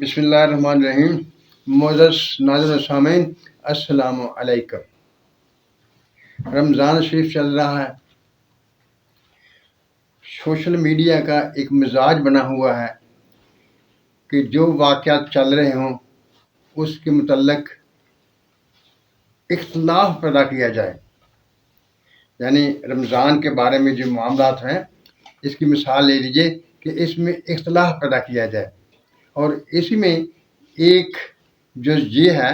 بسم اللہ الرحمن الرحیم۔ معزز ناظرین و سامعین، السلام علیکم۔ رمضان شریف چل رہا ہے۔ سوشل میڈیا کا ایک مزاج بنا ہوا ہے کہ جو واقعات چل رہے ہوں اس کے متعلق اختلاف پیدا کیا جائے، یعنی رمضان کے بارے میں جو معاملات ہیں اس کی مثال لے لیجئے کہ اس میں اختلاف پیدا کیا جائے، اور اسی میں ایک جز یہ ہے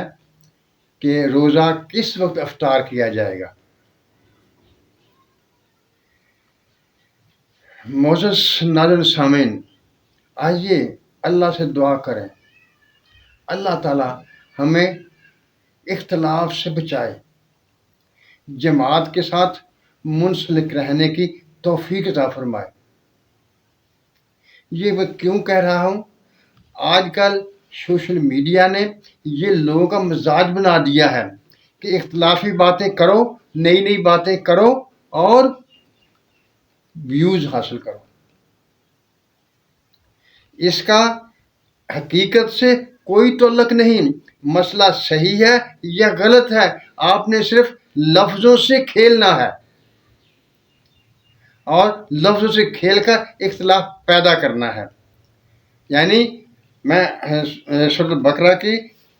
کہ روزہ کس وقت افطار کیا جائے گا۔ معزز ناظرین سامعین، آئیے اللہ سے دعا کریں، اللہ تعالی ہمیں اختلاف سے بچائے، جماعت کے ساتھ منسلک رہنے کی توفیق عطا فرمائے۔ یہ میں کیوں کہہ رہا ہوں؟ آج کل سوشل میڈیا نے یہ لوگوں کا مزاج بنا دیا ہے کہ اختلافی باتیں کرو، نئی نئی باتیں کرو اور ویوز حاصل کرو۔ اس کا حقیقت سے کوئی تعلق نہیں، مسئلہ صحیح ہے یا غلط ہے، آپ نے صرف لفظوں سے کھیلنا ہے اور لفظوں سے کھیل کر اختلاف پیدا کرنا ہے۔ یعنی میں سورۃ البقرہ کی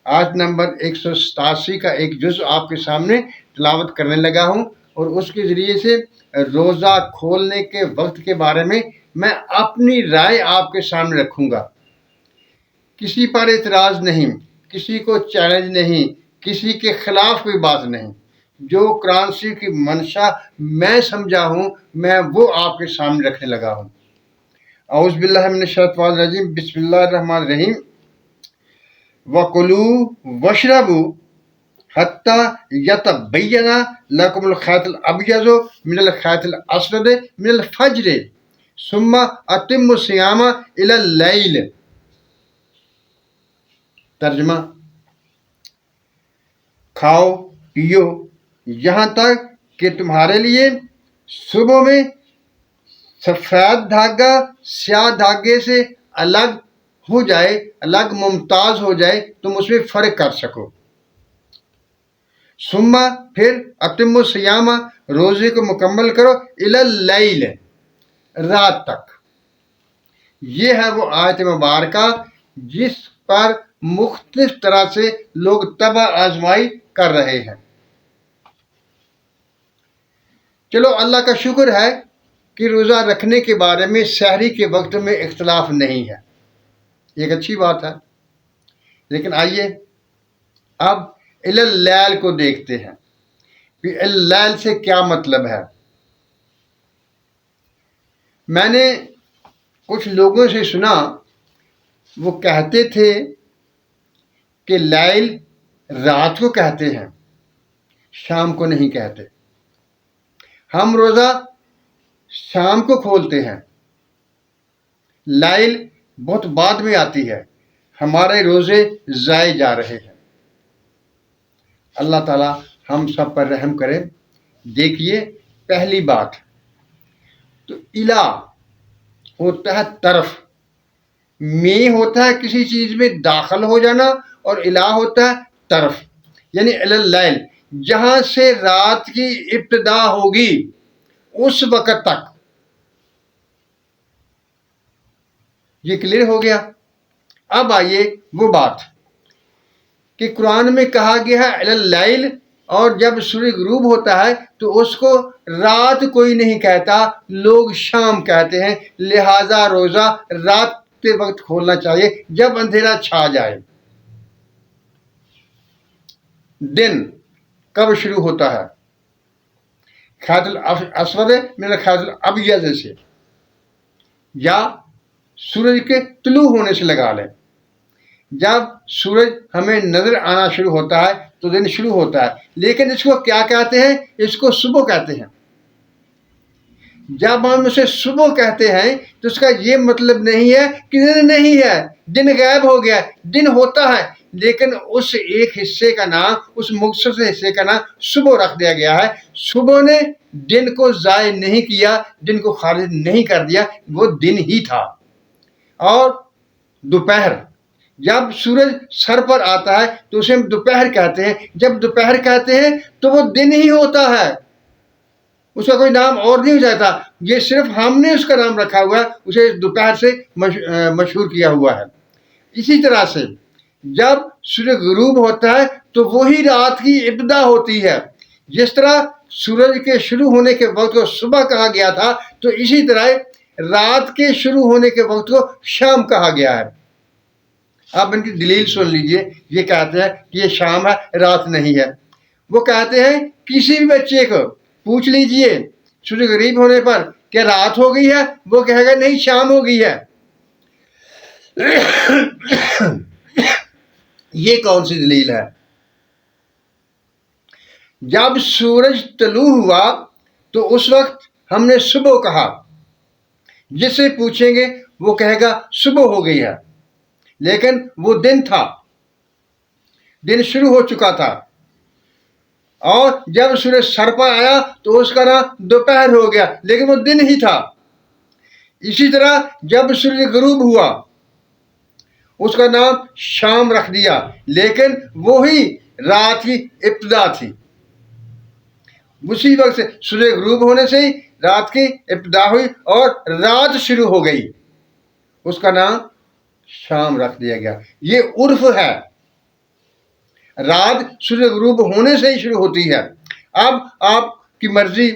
آیت نمبر 187 کا ایک جز آپ کے سامنے تلاوت کرنے لگا ہوں، اور اس کے ذریعے سے روزہ کھولنے کے وقت کے بارے میں اپنی رائے آپ کے سامنے رکھوں گا۔ کسی پر اعتراض نہیں، کسی کو چیلنج نہیں، کسی کے خلاف کوئی بات نہیں، جو قرآن شریف کی منشا میں سمجھا ہوں میں وہ آپ کے سامنے رکھنے لگا ہوں۔ اعوذ باللہ من الشیطان الرجیم، بسم اللہ الرحمن الرحیم۔ وَكُلُوا وَاشْرَبُوا حَتَّى يَتَبَيَّنَ لَكُمُ الْخَيْطُ الْأَبْيَضُ مِنَ الْخَيْطِ الْأَسْوَدِ مِنَ الْفَجْرِ ثُمَّ أَتِمُّوا الصِّيَامَ إِلَى اللَّيْلِ۔ ترجمہ: کھاؤ پیو یہاں تک کہ تمہارے لیے صبح میں سفید دھاگا سیاہ دھاگے سے الگ ہو جائے، الگ ممتاز ہو جائے، تم اس میں فرق کر سکو۔ ثم پھر اتم الصیام، روزے کو مکمل کرو، الی اللیل، رات تک۔ یہ ہے وہ آیت مبارکہ جس پر مختلف طرح سے لوگ طبع آزمائی کر رہے ہیں۔ چلو اللہ کا شکر ہے کہ روزہ رکھنے کے بارے میں سحری کے وقت میں اختلاف نہیں ہے، ایک اچھی بات ہے۔ لیکن آئیے اب الی اللیل کو دیکھتے ہیں کہ اللیل سے کیا مطلب ہے۔ میں نے کچھ لوگوں سے سنا، وہ کہتے تھے کہ لیل رات کو کہتے ہیں، شام کو نہیں کہتے۔ ہم روزہ شام کو کھولتے ہیں، لیل بہت بعد میں آتی ہے، ہمارے روزے ضائع جا رہے ہیں۔ اللہ تعالی ہم سب پر رحم کرے۔ دیکھیے، پہلی بات تو الہ ہوتا ہے طرف، میں ہوتا ہے کسی چیز میں داخل ہو جانا، اور الہ ہوتا ہے طرف، یعنی الی اللیل، جہاں سے رات کی ابتدا ہوگی اس وقت تک۔ یہ کلیئر ہو گیا؟ اب آئیے وہ بات کہ قرآن میں کہا گیا ہے الی اللیل، اور جب سورج غروب ہوتا ہے تو اس کو رات کوئی نہیں کہتا، لوگ شام کہتے ہیں، لہذا روزہ رات کے وقت کھولنا چاہیے جب اندھیرا چھا جائے۔ دن کب شروع ہوتا ہے؟ خیط الاسود من الخیط الابیض سے، یا سورج کے طلوع ہونے سے لگا لیں۔ جب سورج ہمیں نظر آنا شروع ہوتا ہے تو دن شروع ہوتا ہے، لیکن اس کو کیا کہتے ہیں؟ اس کو صبح کہتے ہیں۔ جب ہم اسے صبح کہتے ہیں تو اس کا یہ مطلب نہیں ہے کہ دن نہیں ہے، دن غائب ہو گیا، دن ہوتا ہے، لیکن اس ایک حصے کا نام، اس مخصوص حصے کا نام صبح رکھ دیا گیا ہے۔ صبح نے دن کو ضائع نہیں کیا، دن کو خارج نہیں کر دیا، وہ دن ہی تھا۔ اور دوپہر، جب سورج سر پر آتا ہے تو اسے ہم دوپہر کہتے ہیں. جب دوپہر کہتے ہیں تو وہ دن ہی ہوتا ہے، اس کا کوئی نام اور نہیں ہو جاتا. یہ صرف ہم نے اس کا نام رکھا ہوا ہے، اسے دوپہر سے مشہور کیا ہوا ہے. اسی طرح سے جب سورج غروب ہوتا ہے تو وہی رات کی ابتدا ہوتی ہے. جس طرح سورج کے شروع ہونے کے وقت کو صبح کہا گیا تھا، تو اسی طرح رات کے شروع ہونے کے وقت کو شام کہا گیا ہے. آپ ان کی دلیل سن لیجئے. یہ کہتے ہیں کہ یہ شام ہے، رات نہیں ہے. وہ کہتے ہیں کسی بھی بچے کو پوچھ لیجئے سورج غروب ہونے پر کہ رات ہو گئی ہے، وہ کہے گا نہیں، شام ہو گئی ہے. یہ کون سی دلیل ہے؟ جب سورج طلوع ہوا تو اس وقت ہم نے صبح کہا. جس سے پوچھیں گے وہ کہے گا صبح ہو گئی ہے، لیکن وہ دن تھا، دن شروع ہو چکا تھا. اور جب سورج سر پر آیا تو اس کا نام دوپہر ہو گیا، لیکن وہ دن ہی تھا. اسی طرح جب سورج غروب ہوا اس کا نام شام رکھ دیا، لیکن وہی رات کی ابتدا تھی. اسی وقت سے سورج غروب ہونے سے ہی رات کی ابتدا ہوئی اور رات شروع ہو گئی، اس کا نام شام رکھ دیا گیا. یہ عرف ہے. رات سورج غروب ہونے سے ہی شروع ہوتی ہے. اب آپ کی مرضی،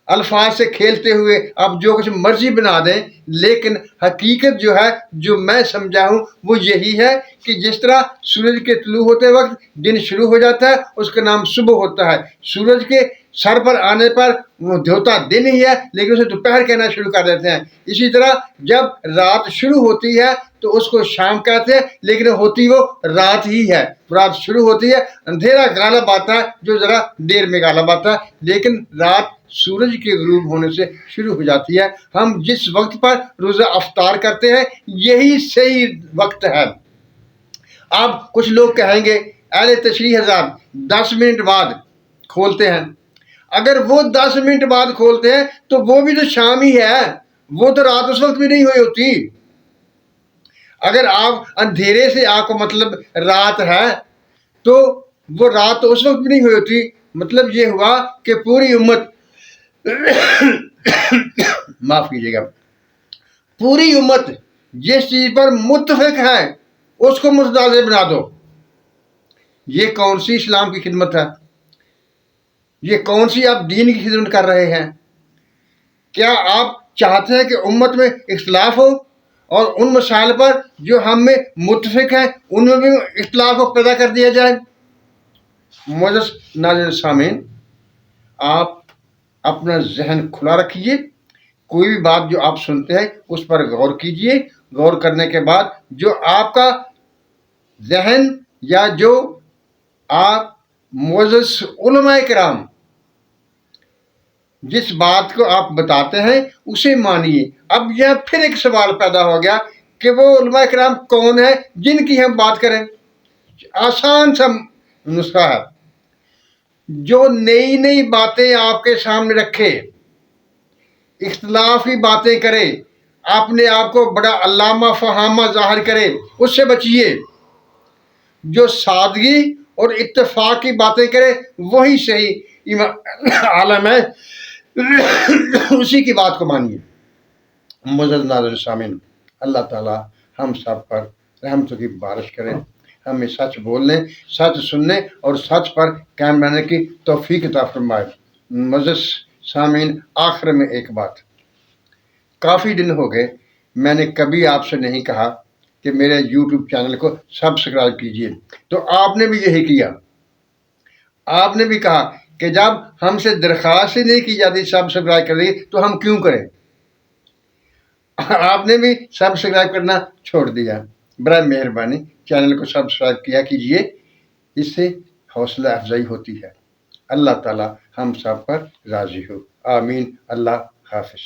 الفاظ سے کھیلتے ہوئے آپ جو کچھ مرضی بنا دیں، لیکن حقیقت جو ہے، جو میں سمجھا ہوں، وہ یہی ہے کہ جس طرح سورج کے طلوع ہوتے وقت دن شروع ہو جاتا ہے، اس کا نام صبح ہوتا ہے. سورج کے سر پر آنے پر وہ ہوتا دن ہی ہے، لیکن اسے دوپہر کہنا شروع کر دیتے ہیں. اسی طرح جب رات شروع ہوتی ہے تو اس کو شام کہتے ہیں، لیکن ہوتی وہ رات ہی ہے. رات شروع ہوتی ہے، اندھیرا غالب آتا ہے جو ذرا دیر میں غالب آتا ہے، لیکن رات سورج کے غروب ہونے سے شروع ہو جاتی ہے. ہم جس وقت پر روزہ افطار کرتے ہیں یہی صحیح وقت ہے. اب کچھ لوگ کہیں گے اہل تشریح حضرات 10 منٹ بعد کھولتے ہیں. اگر وہ 10 منٹ بعد کھولتے ہیں تو وہ بھی تو شام ہی ہے، وہ تو رات اس وقت بھی نہیں ہوئی ہوتی. اگر آپ اندھیرے سے آپ کو مطلب رات ہے تو وہ رات تو اس وقت بھی نہیں ہوئی ہوتی. مطلب یہ ہوا کہ پوری امت معاف کیجیے گا، پوری امت جس چیز پر متفق ہے اس کو متنازع بنا دو. یہ کون سی اسلام کی خدمت ہے؟ یہ کون سی آپ دین کی خدمت کر رہے ہیں؟ کیا آپ چاہتے ہیں کہ امت میں اختلاف ہو اور ان مسائل پر جو ہم میں متفق ہیں ان میں بھی اختلاف کو پیدا کر دیا جائے؟ معزز ناظرین سامعین، آپ اپنا ذہن کھلا رکھیے. کوئی بھی بات جو آپ سنتے ہیں اس پر غور کیجئے. غور کرنے کے بعد جو آپ کا ذہن یا جو آپ معزز علماء کرام جس بات کو آپ بتاتے ہیں اسے مانیے. اب یہ پھر ایک سوال پیدا ہو گیا کہ وہ علماء کرام کون ہیں جن کی ہم بات کریں؟ آسان سا نسخہ ہے. جو نئی نئی باتیں آپ کے سامنے رکھے، اختلافی باتیں کرے، اپنے آپ کو بڑا علامہ فہامہ ظاہر کرے، اس سے بچیے. جو سادگی اور اتفاق کی باتیں کرے وہی صحیح عالم ہے، اسی کی بات کو مانیے. معزز ناظرین سامعین، اللہ تعالی ہم سب پر رحمتوں کی بارش کرے، ہمیں سچ بولنے، سچ سننے اور سچ پر قائم رہنے کی توفیق عطا فرمائے. معزز سامعین، آخر میں ایک بات، کافی دن ہو گئے میں نے کبھی آپ سے نہیں کہا کہ میرے یوٹیوب چینل کو سبسکرائب کیجئے، تو آپ نے بھی یہی کیا. آپ نے بھی کہا کہ جب ہم سے درخواست ہی نہیں کی جاتی سبسکرائب کرنے کی تو ہم کیوں کریں. آپ نے بھی سبسکرائب کرنا چھوڑ دیا. برائے مہربانی چینل کو سبسکرائب کیا کیجئے، اس سے حوصلہ افزائی ہوتی ہے. اللہ تعالی ہم سب پر راضی ہو. آمین. اللہ حافظ.